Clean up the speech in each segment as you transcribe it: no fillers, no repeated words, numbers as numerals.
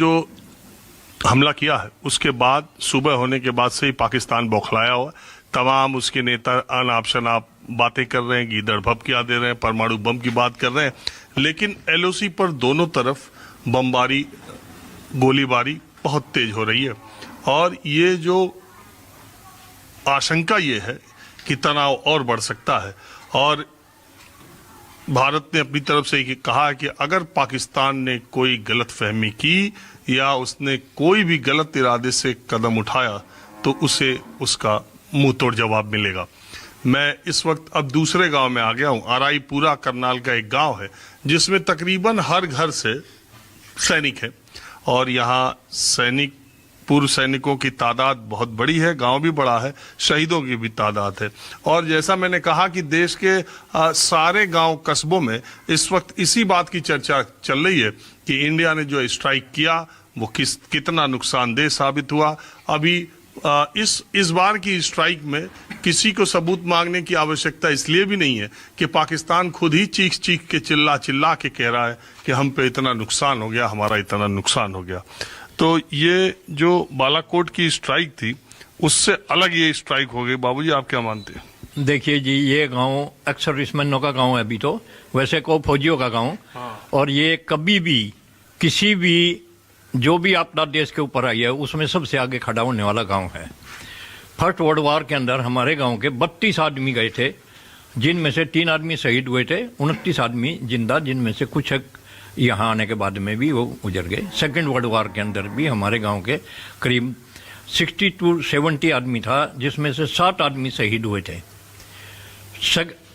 जो हमला किया है उसके बाद सुबह होने के बाद से ही पाकिस्तान बौखलाया हुआ। तमाम उसके नेता अनाप शनाप बातें कर रहे हैं, गीदड़ भभकियां दे रहे हैं, परमाणु बम की बात कर रहे हैं, लेकिन एलओसी पर दोनों तरफ बमबारी, गोलीबारी बहुत तेज हो रही है। और ये जो आशंका ये है कि तनाव और बढ़ सकता है। और भारत ने अपनी तरफ से कहा है कि अगर पाकिस्तान ने कोई गलतफहमी की या उसने कोई भी गलत इरादे से कदम उठाया तो उसे उसका मुंह तोड़ जवाब मिलेगा। मैं इस वक्त अब दूसरे गांव में आ गया हूं। आराईपुरा करनाल का एक गांव है जिसमें तकरीबन हर घर से सैनिक है और यहाँ पूर्व सैनिकों की तादाद बहुत बड़ी है, गांव भी बड़ा है, शहीदों की भी तादाद है। और जैसा मैंने कहा कि देश के सारे गांव कस्बों में इस वक्त इसी बात की चर्चा चल रही है कि इंडिया ने जो स्ट्राइक किया वो कितना नुकसानदेह साबित हुआ। अभी इस बार की स्ट्राइक में किसी को सबूत मांगने की आवश्यकता इसलिए भी नहीं है कि पाकिस्तान खुद ही चीख चीख के चिल्ला के कह रहा है कि हम पे इतना नुकसान हो गया, हमारा इतना नुकसान हो गया। तो ये जो बालाकोट की स्ट्राइक थी उससे अलग ये स्ट्राइक हो गई। बाबूजी आप क्या मानते हैं? देखिए जी, ये गांव एक्स सर्विसमैनों का गांव है अभी तो, वैसे को फौजियों का गांव। और ये कभी भी किसी भी जो भी आपदा देश के ऊपर आई है उसमें सबसे आगे खड़ा होने वाला गांव है। फर्स्ट वर्ल्ड वॉर के अंदर हमारे गांव के 32 आदमी गए थे, जिनमें से 3 आदमी शहीद हुए थे, 29 आदमी जिंदा, जिनमें से कुछ यहाँ आने के बाद में भी वो गुजर गए। सेकेंड वर्ल्ड वॉर के अंदर भी हमारे गांव के करीब 60 to 70 आदमी था, जिसमें से 7 आदमी शहीद हुए थे।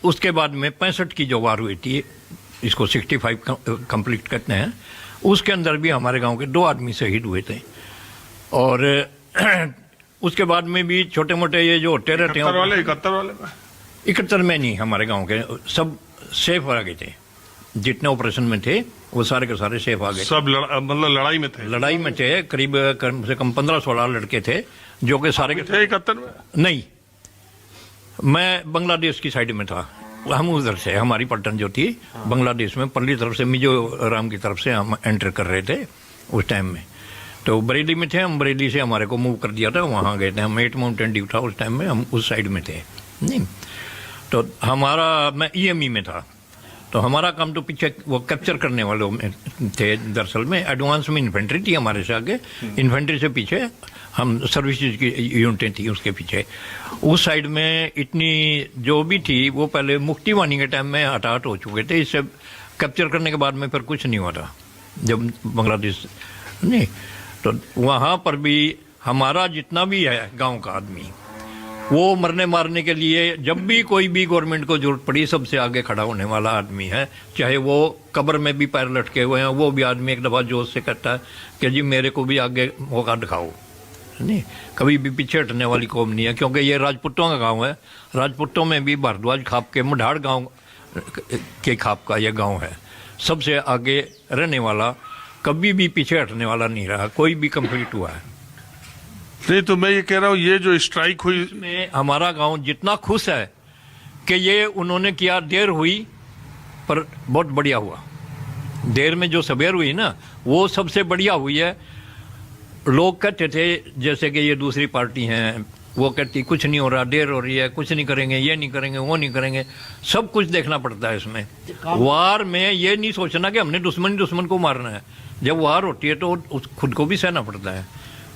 उसके बाद में 65 की जो वार हुई थी, इसको 65 कंप्लीट करते हैं, उसके अंदर भी हमारे गांव के 2 आदमी शहीद हुए थे। और उसके बाद में भी छोटे मोटे ये जो होते रहते हैं, 71 में नहीं, हमारे गांव के सब सेफ आ गए थे। जितने ऑपरेशन में थे वो सारे के सारे सेफ आ गए। सब मतलब लड़ाई में थे? लड़ाई में थे। करीब कम से कम 15-16 लड़के थे जो कि सारे के थे 71 में? नहीं, मैं बांग्लादेश की साइड में था। हम उधर से, हमारी पलटन जो थी बांग्लादेश में परली तरफ से, मिजोरम की तरफ से हम एंटर कर रहे थे उस टाइम में। तो बरेली में थे हम, बरेली से हमारे को मूव कर दिया था, वहाँ गए थे हम। 8 माउंटेन ड्यू था उस टाइम में, हम उस साइड में थे। नहीं तो मैं EME में था, तो हमारा काम तो पीछे वो कैप्चर करने वालों में थे। दरअसल में एडवांस में इन्फेंट्री थी हमारे से आगे, इन्फेंट्री से पीछे हम सर्विसेज की यूनिटें थी उसके पीछे। उस साइड में इतनी जो भी थी वो पहले मुक्तिवानी के टाइम में हटाहट हो चुके थे। इससे कैप्चर करने के बाद में फिर कुछ नहीं हुआ था जब बांग्लादेश नहीं। तो वहाँ पर भी हमारा जितना भी है गाँव का आदमी, वो मरने मारने के लिए जब भी कोई भी गवर्नमेंट को जरूरत पड़ी सबसे आगे खड़ा होने वाला आदमी है। चाहे वो कब्र में भी पैर लटके हुए हैं, वो भी आदमी एक दफ़ा जोश से कहता है कि जी मेरे को भी आगे मौका दिखाओ। नहीं, कभी भी पीछे हटने वाली कौम नहीं है, क्योंकि ये राजपूतों का गांव है। राजपूतों में भी भारद्वाज खाप के मढ़ाड़ गांव के खाप का यह गांव है। सबसे आगे रहने वाला, कभी भी पीछे हटने वाला नहीं रहा, कोई भी कंप्लीट हुआ है। नहीं तो मैं ये कह रहा हूँ, ये जो स्ट्राइक हुई में हमारा गांव जितना खुश है कि ये उन्होंने किया, देर हुई पर बहुत बढ़िया हुआ। देर में जो सवेर हुई ना वो सबसे बढ़िया हुई है। लोग कहते थे जैसे कि ये दूसरी पार्टी हैं, वो कहती कुछ नहीं हो रहा, देर हो रही है, कुछ नहीं करेंगे, ये नहीं करेंगे, वो नहीं करेंगे। सब कुछ देखना पड़ता है इसमें। वार में ये नहीं सोचना कि हमने दुश्मन को मारना है। जब वार होती है तो खुद को भी सहना पड़ता है।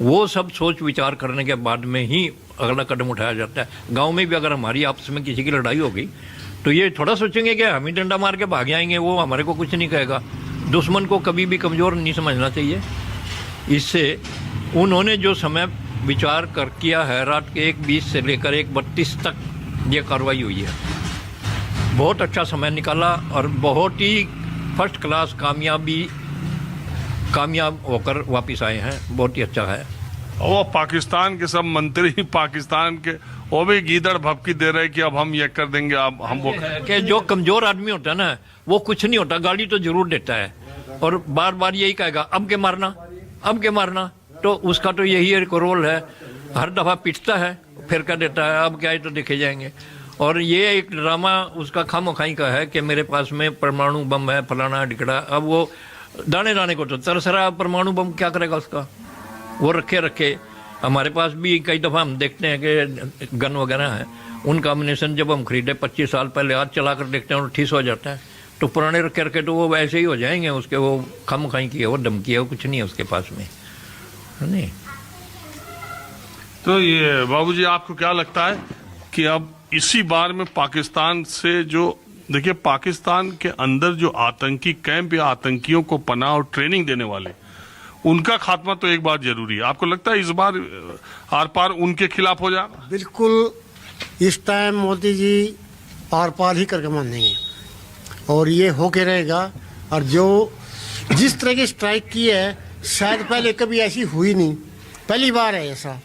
वो सब सोच विचार करने के बाद में ही अगला कदम उठाया जाता है। गांव में भी अगर हमारी आपस में किसी की लड़ाई होगी तो ये थोड़ा सोचेंगे कि हम ही डंडा मार के भाग आएंगे, वो हमारे को कुछ नहीं कहेगा। दुश्मन को कभी भी कमज़ोर नहीं समझना चाहिए। इससे उन्होंने जो समय विचार कर किया है, रात के 1:20 से लेकर 1:32 तक ये कार्रवाई हुई है। बहुत अच्छा समय निकाला और बहुत ही फर्स्ट क्लास कामयाब होकर वापस आए हैं। बहुत ही अच्छा है। वो पाकिस्तान के सब मंत्री पाकिस्तान के वो भी गीदड़ भभकी दे रहे कि अब हम ये कर देंगे, अब हम वो कि जो कमजोर आदमी होता है ना वो कुछ नहीं होता, गाली तो जरूर देता है और बार बार यही कहेगा अब के मारना। तो उसका तो यही एक रोल है, हर दफा पिटता है फिर कह देता है अब क्या है तो देखे जाएंगे। और ये एक ड्रामा उसका खामोखाई का है कि मेरे पास में परमाणु बम है, फलाना ढिकड़ा। अब वो दाने दाने को तो तरस रहा, परमाणु बम क्या करेगा उसका? वो रखे हमारे पास भी कई दफ़ा हम देखते हैं कि गन वगैरह हैं, उनका अम्यूनिशन जब हम खरीदे 25 साल पहले, आज चला कर देखते हैं और ठीक हो जाता है। तो पुराने रखे तो वो वैसे ही हो जाएंगे, उसके वो खम खाई की है, वो धमकी है, वो कुछ नहीं है उसके पास में, नहीं। तो ये बाबूजी, आपको क्या लगता है कि अब इसी बार में पाकिस्तान से जो, देखिए पाकिस्तान के अंदर जो आतंकी कैंप या आतंकियों को पनाह और ट्रेनिंग देने वाले, उनका खात्मा तो एक बार जरूरी है। आपको लगता है इस बार आर पार उनके खिलाफ हो जाएगा? बिल्कुल, इस टाइम मोदी जी आर पार ही करके मानेंगे और ये होके रहेगा। और जो जिस तरह की स्ट्राइक की है, शायद पहले कभी ऐसी हुई नहीं, पहली बार है ऐसा।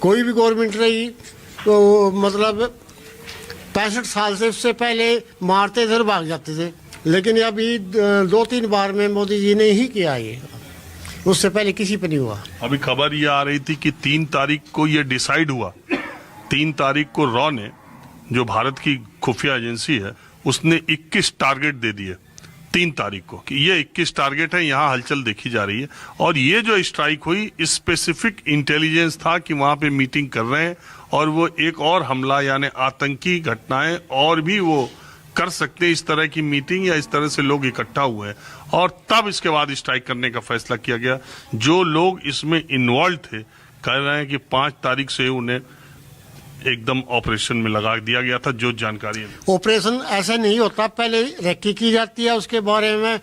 कोई भी गवर्नमेंट रही तो मतलब 65 साल से उससे पहले मारते थे और भाग जाते थे, लेकिन अभी 2-3 बार में मोदी जी ने ही किया ये, उससे पहले किसी पे नहीं हुआ। अभी खबर ये आ रही थी कि 3 तारीख को ये डिसाइड हुआ, 3 तारीख को रॉ ने, जो भारत की खुफिया एजेंसी है, उसने 21 टारगेट दे दिए 3 तारीख को, कि ये 21 टारगेट है, यहाँ हलचल देखी जा रही है। और ये जो स्ट्राइक हुई, स्पेसिफिक इंटेलिजेंस था कि वहां पे मीटिंग कर रहे हैं और वो एक और हमला यानी आतंकी घटनाएं और भी वो कर सकते हैं, इस तरह की मीटिंग या इस तरह से लोग इकट्ठा हुए हैं। और तब इसके बाद स्ट्राइक करने का फैसला किया गया। जो लोग इसमें इन्वॉल्व थे कह रहे हैं कि 5 तारीख से उन्हें एकदम ऑपरेशन में लगा दिया गया था। जो जानकारी है, ऑपरेशन ऐसा नहीं होता, पहले रेकी की जाती है, उसके बारे में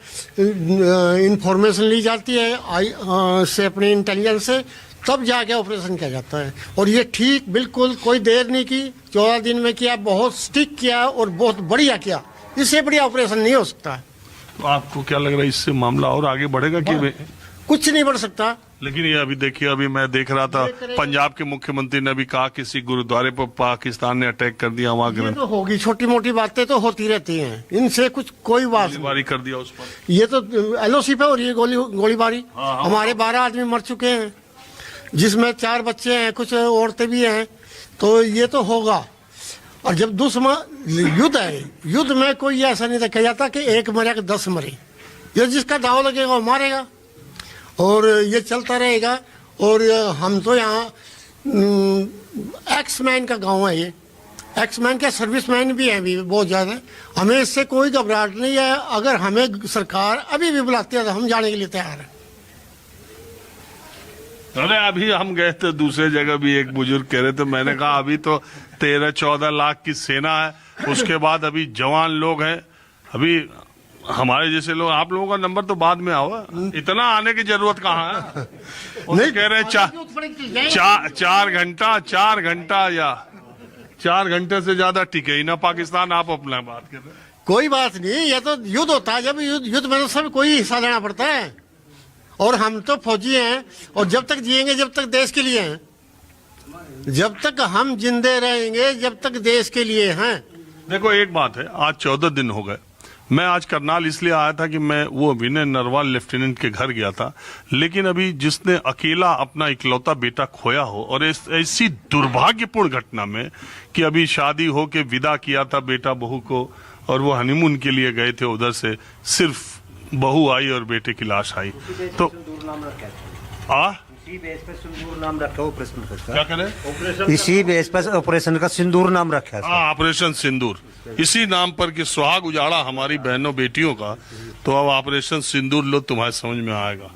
इंफॉर्मेशन ली जाती है से अपने इंटेलिजेंस से, तब जाके ऑपरेशन किया जाता है। और ये ठीक बिल्कुल कोई देर नहीं की, 14 दिन में किया, बहुत स्टिक किया और बहुत बढ़िया किया, इससे बढ़िया ऑपरेशन नहीं हो सकता। तो आपको क्या लग रहा है, इससे मामला और आगे बढ़ेगा कि कुछ नहीं बढ़ सकता? लेकिन ये अभी देखिए, अभी मैं देख रहा था पंजाब के मुख्यमंत्री ने भी कहा किसी गुरुद्वारे पर पाकिस्तान ने अटैक कर दिया, वहां ये तो होगी, छोटी मोटी बातें तो होती रहती हैं, इनसे कुछ कोई बात नहीं। गोलीबारी कर दिया उस पर, ये तो LOC पे हो रही है गोलीबारी। हमारे 12 आदमी मर चुके हैं, जिसमें 4 बच्चे हैं, कुछ औरतें भी हैं, तो ये तो होगा। और जब दुश्मन युद्ध है, युद्ध में कोई ऐसा नहीं देखा जाता कि एक मरे कि 10 मरे, ये जिसका दाव लगेगा वो मारेगा और ये चलता रहेगा। और हम तो यहाँ एक्समैन का गांव है, ये एक्समैन के सर्विसमैन भी हैं भी बहुत ज़्यादा, हमें इससे कोई घबराहट नहीं है। अगर हमें सरकार अभी भी बुलाती है तो हम जाने के लिए तैयार हैं। अरे अभी हम गए थे दूसरे जगह भी, एक बुजुर्ग कह रहे थे, मैंने कहा अभी तो 13-14 लाख की सेना है, उसके बाद अभी जवान लोग हैं, अभी हमारे जैसे लोग, आप लोगों का नंबर तो बाद में आओ, इतना आने की जरूरत कहाँ है? नहीं कह रहे 4 घंटा या 4 घंटे से ज्यादा टिके ही ना पाकिस्तान। आप अपना बात कर रहे हैं, कोई बात नहीं, ये तो युद्ध होता है, जब युद्ध में तो सब कोई हिस्सा लेना पड़ता है। और हम तो फौजी हैं और जब तक जिएंगे जब तक देश के लिए हैं, जब तक हम जिंदे रहेंगे जब तक देश के लिए हैं। देखो एक बात है, आज 14 दिन हो गए। मैं आज करनाल इसलिए आया था कि मैं वो विनय नरवाल लेफ्टिनेंट के घर गया था, लेकिन अभी जिसने अकेला अपना इकलौता बेटा खोया हो और ऐसी दुर्भाग्यपूर्ण घटना में कि अभी शादी हो के विदा किया था बेटा बहू को और वो हनीमून के लिए गए थे, उधर से सिर्फ बहू आई और बेटे की लाश आई। तो इसी बेस पर सिंदूर नाम रखा ऑपरेशन का। क्या करें? इसी बेस पर ऑपरेशन का सिंदूर नाम रखा है। हाँ, ऑपरेशन सिंदूर, इसी नाम पर कि सुहाग उजाड़ा हमारी बहनों बेटियों का, तो अब ऑपरेशन सिंदूर लो, तुम्हारे समझ में आएगा।